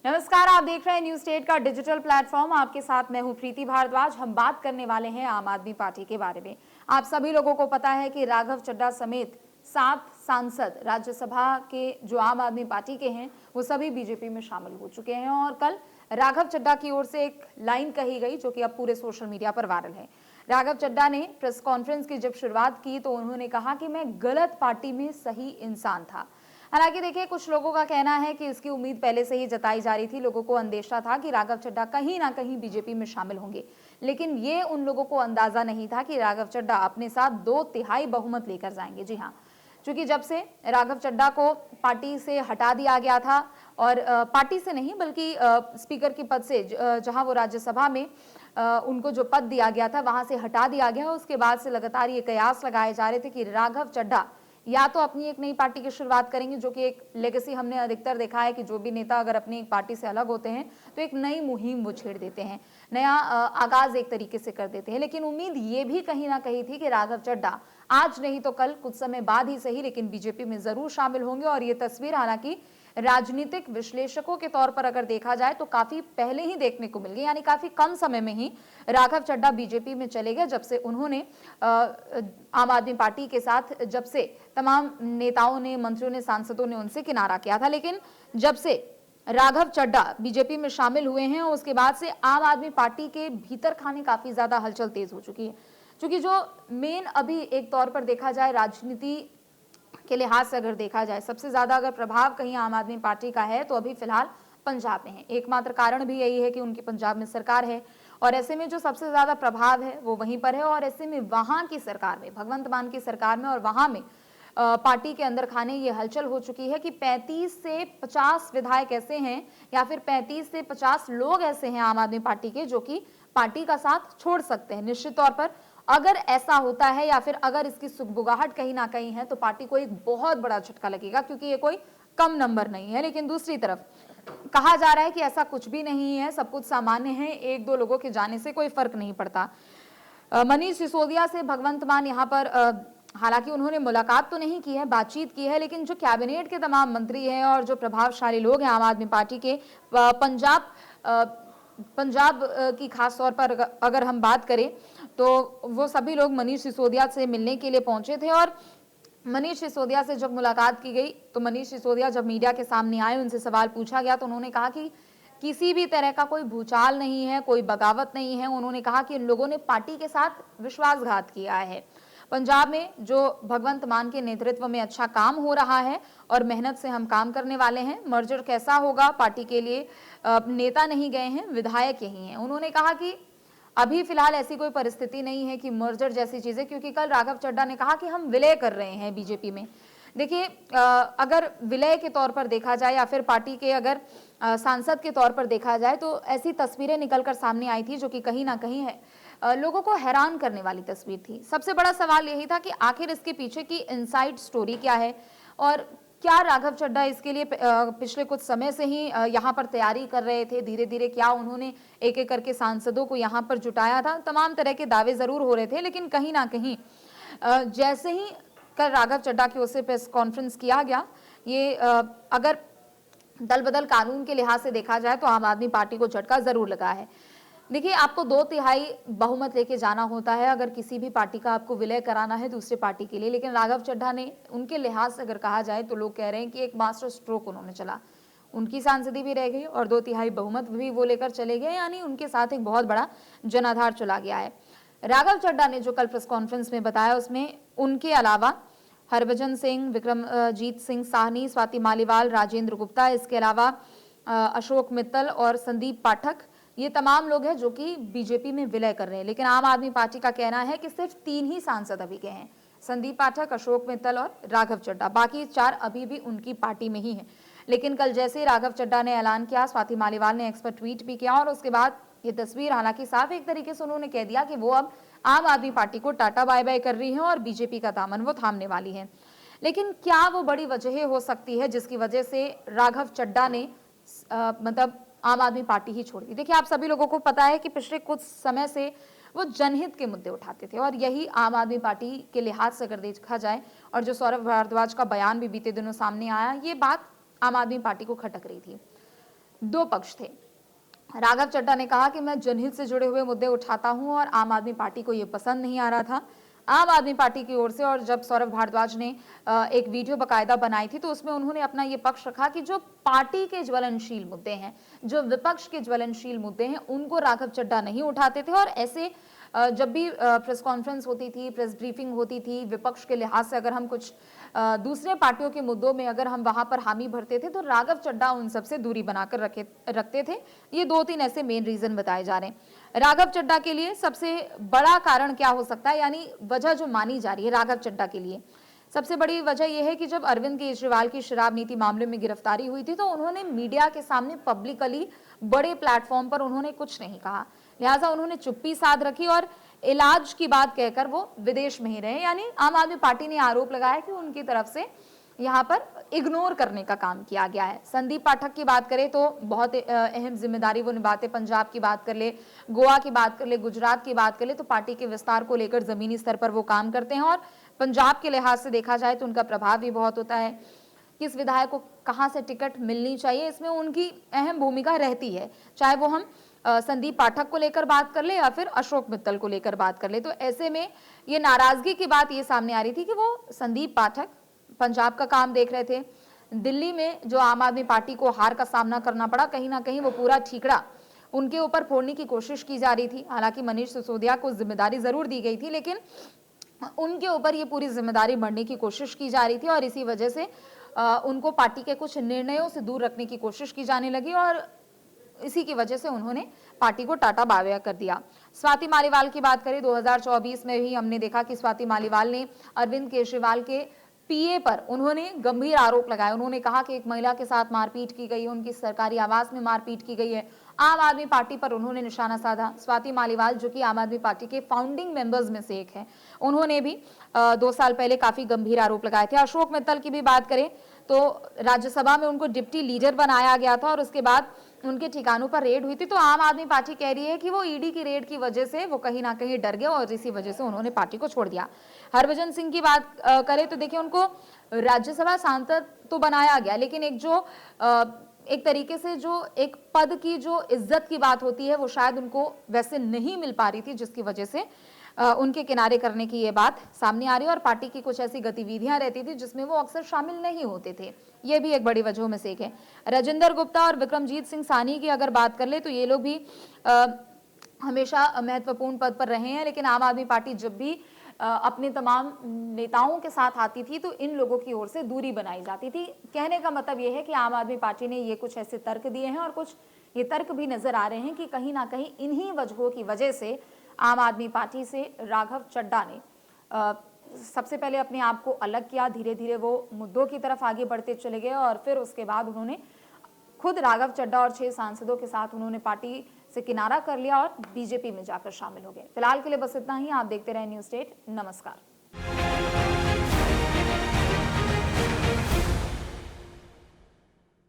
नमस्कार, आप देख रहे हैं न्यूज स्टेट का डिजिटल प्लेटफॉर्म। आपके साथ मैं हूं प्रीति भारद्वाज। हम बात करने वाले हैं आम आदमी पार्टी के बारे में। आप सभी लोगों को पता है कि राघव चड्ढा समेत 7 सांसद राज्यसभा के जो आम आदमी पार्टी के हैं वो सभी बीजेपी में शामिल हो चुके हैं। और कल राघव चड्ढा की ओर से एक लाइन कही गई जो कि अब पूरे सोशल मीडिया पर वायरल है। राघव चड्ढा ने प्रेस कॉन्फ्रेंस की जब शुरुआत की तो उन्होंने कहा कि मैं गलत पार्टी में सही इंसान था। हालांकि देखिए, कुछ लोगों का कहना है कि इसकी उम्मीद पहले से ही जताई जा रही थी। लोगों को अंदेशा था कि राघव चड्ढा कहीं ना कहीं बीजेपी में शामिल होंगे, लेकिन ये उन लोगों को अंदाजा नहीं था कि राघव चड्ढा अपने साथ 2/3 बहुमत लेकर जाएंगे। जी हाँ, क्योंकि जब से राघव चड्ढा को पार्टी से हटा दिया गया था, और पार्टी से नहीं बल्कि स्पीकर के पद से, जहां वो राज्यसभा में उनको जो पद दिया गया था वहां से हटा दिया गया, उसके बाद से लगातार ये कयास लगाए जा रहे थे कि राघव चड्ढा या तो अपनी एक नई पार्टी की शुरुआत करेंगे, जो कि एक लेगेसी हमने अधिकतर देखा है कि जो भी नेता अगर अपनी एक पार्टी से अलग होते हैं तो एक नई मुहिम वो छेड़ देते हैं, नया आगाज एक तरीके से कर देते हैं। लेकिन उम्मीद ये भी कहीं ना कहीं थी कि राघव चड्ढा आज नहीं तो कल, कुछ समय बाद ही सही, लेकिन बीजेपी में जरूर शामिल होंगे। और ये तस्वीर हालांकि राजनीतिक विश्लेषकों के तौर पर अगर देखा जाए तो काफी पहले ही देखने को मिल गई, यानी काफी कम समय में ही राघव चड्ढा बीजेपी में चले गए, जब से उन्होंने आम आदमी पार्टी के साथ, जब से तमाम नेताओं ने, मंत्रियों ने, सांसदों ने उनसे किनारा किया था। लेकिन जब से राघव चड्ढा बीजेपी में शामिल हुए हैं उसके बाद से आम आदमी पार्टी के भीतर खाने काफी ज्यादा हलचल तेज हो चुकी है। क्योंकि जो मेन अभी एक तौर पर देखा जाए राजनीति के लिहाज से अगर देखा जाए, सबसे ज्यादा अगर प्रभाव कहीं आम आदमी पार्टी का है तो अभी फिलहाल पंजाब में है। एकमात्र कारण भी यही है कि उनकी पंजाब में सरकार है, और ऐसे में जो सबसे ज्यादा प्रभाव है वो वहीं पर है। और ऐसे में वहां की सरकार में, भगवंत मान की सरकार में, और वहां में पार्टी के अंदर खाने ये हलचल हो चुकी है कि 35 से 50 विधायक ऐसे हैं, या फिर 35 से 50 लोग ऐसे हैं आम आदमी पार्टी के जो कि पार्टी का साथ छोड़ सकते हैं। निश्चित तौर पर अगर ऐसा होता है, या फिर अगर इसकी सुगबुगाहट कहीं ना कहीं है, तो पार्टी को एक बहुत बड़ा झटका लगेगा, क्योंकि ये कोई कम नंबर नहीं है। लेकिन दूसरी तरफ कहा जा रहा है कि ऐसा कुछ भी नहीं है, सब कुछ सामान्य है, 1-2 लोगों के जाने से कोई फर्क नहीं पड़ता। मनीष सिसोदिया से भगवंत मान यहाँ पर हालांकि उन्होंने मुलाकात तो नहीं की है, बातचीत की है, लेकिन जो कैबिनेट के तमाम मंत्री हैं और जो प्रभावशाली लोग हैं आम आदमी पार्टी के, पंजाब की खास तौर पर अगर हम बात करें तो वो सभी लोग मनीष सिसोदिया से मिलने के लिए पहुंचे थे। और मनीष सिसोदिया से जब मुलाकात की गई तो मनीष सिसोदिया जब मीडिया के सामने आए, उनसे सवाल पूछा गया तो उन्होंने कहा कि किसी भी तरह का कोई भूचाल नहीं है, कोई बगावत नहीं है। उन्होंने कहा कि इन लोगों ने पार्टी के साथ विश्वासघात किया है। पंजाब में जो भगवंत मान के नेतृत्व में अच्छा काम हो रहा है और मेहनत से हम काम करने वाले हैं। मर्जर कैसा होगा पार्टी के लिए, नेता नहीं गए हैं, विधायक यही हैं। उन्होंने कहा कि अभी फिलहाल ऐसी कोई परिस्थिति नहीं है कि मर्जर जैसी चीजें, क्योंकि कल राघव चड्ढा ने कहा कि हम विलय कर रहे हैं बीजेपी में। देखिए, अगर विलय के तौर पर देखा जाए या फिर पार्टी के अगर सांसद के तौर पर देखा जाए तो ऐसी तस्वीरें निकलकर सामने आई थी जो कि कहीं ना कहीं है लोगों को हैरान करने वाली तस्वीर थी। सबसे बड़ा सवाल यही था कि आखिर इसके पीछे की इनसाइड स्टोरी क्या है, और क्या राघव चड्ढा इसके लिए पिछले कुछ समय से ही यहाँ पर तैयारी कर रहे थे। धीरे धीरे क्या उन्होंने एक एक करके सांसदों को यहाँ पर जुटाया था। तमाम तरह के दावे जरूर हो रहे थे, लेकिन कहीं ना कहीं जैसे ही कल राघव चड्ढा की ओर से प्रेस कॉन्फ्रेंस किया गया, ये अगर दल बदल कानून के लिहाज से देखा जाए तो आम आदमी पार्टी को झटका जरूर लगा है। देखिए, आपको 2/3 बहुमत लेके जाना होता है अगर किसी भी पार्टी का आपको विलय कराना है दूसरे पार्टी के लिए। लेकिन राघव चड्ढा ने, उनके लिहाज से अगर कहा जाए तो लोग कह रहे हैं कि एक मास्टर स्ट्रोक उन्होंने चला, उनकी सांसदी भी रह गई और 2/3 बहुमत भी वो लेकर चले गए, यानी उनके साथ एक बहुत बड़ा जनाधार चला गया है। राघव चड्ढा ने जो कल प्रेस कॉन्फ्रेंस में बताया उसमें उनके अलावा हरभजन सिंह, विक्रमजीत सिंह साहनी, स्वाति मालीवाल, राजेंद्र गुप्ता, इसके अलावा अशोक मित्तल और संदीप पाठक, ये तमाम लोग हैं जो कि बीजेपी में विलय कर रहे हैं। लेकिन आम आदमी पार्टी का कहना है कि सिर्फ 3 ही सांसद अभी के हैं, संदीप पाठक, अशोक मित्तल और राघव चड्ढा। बाकी 4 अभी भी उनकी पार्टी में ही हैं। लेकिन कल जैसे राघव चड्ढा ने ऐलान किया, स्वाति मालीवाल ने एक्स पर ट्वीट भी किया, और उसके बाद ये तस्वीर हालांकि साफ एक तरीके से उन्होंने कह दिया कि वो अब आम आदमी पार्टी को टाटा बाय बाय कर रही है और बीजेपी का दामन वो थामने वाली है। लेकिन क्या वो बड़ी वजह हो सकती है जिसकी वजह से राघव चड्ढा ने मतलब आम आदमी पार्टी ही छोड़ दी? देखिए, आप सभी लोगों को पता है कि पिछले कुछ समय से वो जनहित के मुद्दे उठाते थे, और यही आम आदमी पार्टी के लिहाज से अगर देखा जाए, और जो सौरभ भारद्वाज का बयान भी बीते दिनों सामने आया, ये बात आम आदमी पार्टी को खटक रही थी। दो पक्ष थे। राघव चड्ढा ने कहा कि मैं जनहित से जुड़े हुए मुद्दे उठाता हूं और आम आदमी पार्टी को यह पसंद नहीं आ रहा था। आम आदमी पार्टी की ओर से, और जब सौरभ भारद्वाज ने एक वीडियो बकायदा बनाई थी तो उसमें उन्होंने अपना ये पक्ष रखा कि जो पार्टी के ज्वलनशील मुद्दे हैं, जो विपक्ष के ज्वलनशील मुद्दे हैं, उनको राघव चड्ढा नहीं उठाते थे। और ऐसे जब भी प्रेस कॉन्फ्रेंस होती थी, प्रेस ब्रीफिंग होती थी, विपक्ष के लिहाज से अगर हम कुछ दूसरे पार्टियों के मुद्दों में अगर हम वहां पर हामी भरते थे तो राघव चड्ढा उन सबसे दूरी बनाकर रखते थे। ये 2-3 ऐसे मेन रीजन बताए जा रहे हैं। राघव चड्ढा के लिए सबसे बड़ा कारण क्या हो सकता है, यानी वजह जो मानी जा रही है राघव चड्ढा के लिए, सबसे बड़ी वजह यह है कि जब अरविंद केजरीवाल की शराब नीति मामले में गिरफ्तारी हुई थी तो उन्होंने मीडिया के सामने पब्लिकली बड़े प्लेटफॉर्म पर उन्होंने कुछ नहीं कहा, लिहाजा उन्होंने चुप्पी साध रखी और इलाज की बात कहकर वो विदेश में ही रहे। यानी आम आदमी पार्टी ने आरोप लगाया कि उनकी तरफ से यहाँ पर इग्नोर करने का काम किया गया है। संदीप पाठक की बात करें तो बहुत अहम जिम्मेदारी वो निभाते। पंजाब की बात कर ले, गोवा की बात कर ले, गुजरात की बात कर ले, तो पार्टी के विस्तार को लेकर जमीनी स्तर पर वो काम करते हैं। और पंजाब के लिहाज से देखा जाए तो उनका प्रभाव भी बहुत होता है। किस विधायक को कहां से टिकट मिलनी चाहिए, इसमें उनकी अहम भूमिका रहती है, चाहे वो हम संदीप पाठक को लेकर बात कर ले या फिर अशोक मित्तल को लेकर बात कर ले। तो ऐसे में ये नाराजगी की बात ये सामने आ रही थी कि वो संदीप पाठक पंजाब का काम देख रहे थे। दिल्ली में जो आम आदमी पार्टी को हार का सामना करना पड़ा, कहीं ना कहीं वो पूरा ठीकरा उनके ऊपर फोड़ने की कोशिश की जा रही थी। हालांकि मनीष सिसोदिया को जिम्मेदारी जरूर दी गई थी, लेकिन उनके ऊपर ये पूरी जिम्मेदारी बढ़ने की कोशिश की जा रही थी और इसी वजह से उनको पार्टी के कुछ निर्णयों से दूर रखने की कोशिश की जाने लगी और इसी की वजह से उन्होंने पार्टी को टाटा बावया कर दिया। स्वाति मालीवाल की बात करें, 2024 में भी हमने देखा कि स्वाति मालीवाल ने अरविंद केजरीवाल के पीए पर उन्होंने गंभीर आरोप लगाए। उन्होंने कहा कि एक महिला के साथ मारपीट की गई है, उनकी सरकारी आवास में मारपीट की गई है। आम आदमी पार्टी पर उन्होंने निशाना साधा। स्वाति मालीवाल जो कि आम आदमी पार्टी के फाउंडिंग मेंबर्स में से एक है, उन्होंने भी 2 साल पहले काफी गंभीर आरोप लगाए थे। अशोक मित्तल की भी बात करें तो राज्यसभा में उनको डिप्टी लीडर बनाया गया था और उसके बाद उनके ठिकानों पर रेड हुई थी। तो आम आदमी पार्टी कह रही है कि वो ईडी की रेड की वजह से वो कहीं ना कहीं डर गए और इसी वजह से उन्होंने पार्टी को छोड़ दिया। हरभजन सिंह की बात करें तो देखिए, उनको राज्यसभा सांसद तो बनाया गया, लेकिन एक तरीके से जो एक पद की जो इज्जत की बात होती है वो शायद उनको वैसे नहीं मिल पा रही थी, जिसकी वजह से उनके किनारे करने की ये बात सामने आ रही है। और पार्टी की कुछ ऐसी गतिविधियां रहती थी जिसमें वो अक्सर शामिल नहीं होते थे, ये भी एक बड़ी वजहों में से एक है। राजेंद्र गुप्ता और विक्रमजीत सिंह सानी की अगर बात कर ले तो ये लोग भी हमेशा महत्वपूर्ण पद पर रहे हैं, लेकिन आम आदमी पार्टी जब भी अपने तमाम नेताओं के साथ आती थी तो इन लोगों की ओर से दूरी बनाई जाती थी। कहने का मतलब यह है कि आम आदमी पार्टी ने ये कुछ ऐसे तर्क दिए हैं और कुछ ये तर्क भी नजर आ रहे हैं कि कहीं ना कहीं इन्हीं वजहों की वजह से आम आदमी पार्टी से राघव चड्ढा ने सबसे पहले अपने आप को अलग किया। धीरे धीरे वो मुद्दों की तरफ आगे बढ़ते चले गए और फिर उसके बाद उन्होंने खुद राघव चड्ढा और 6 सांसदों के साथ उन्होंने पार्टी से किनारा कर लिया और बीजेपी में जाकर शामिल हो गए। फिलहाल के लिए बस इतना ही। आप देखते रहे न्यूज़ स्टेट। नमस्कार।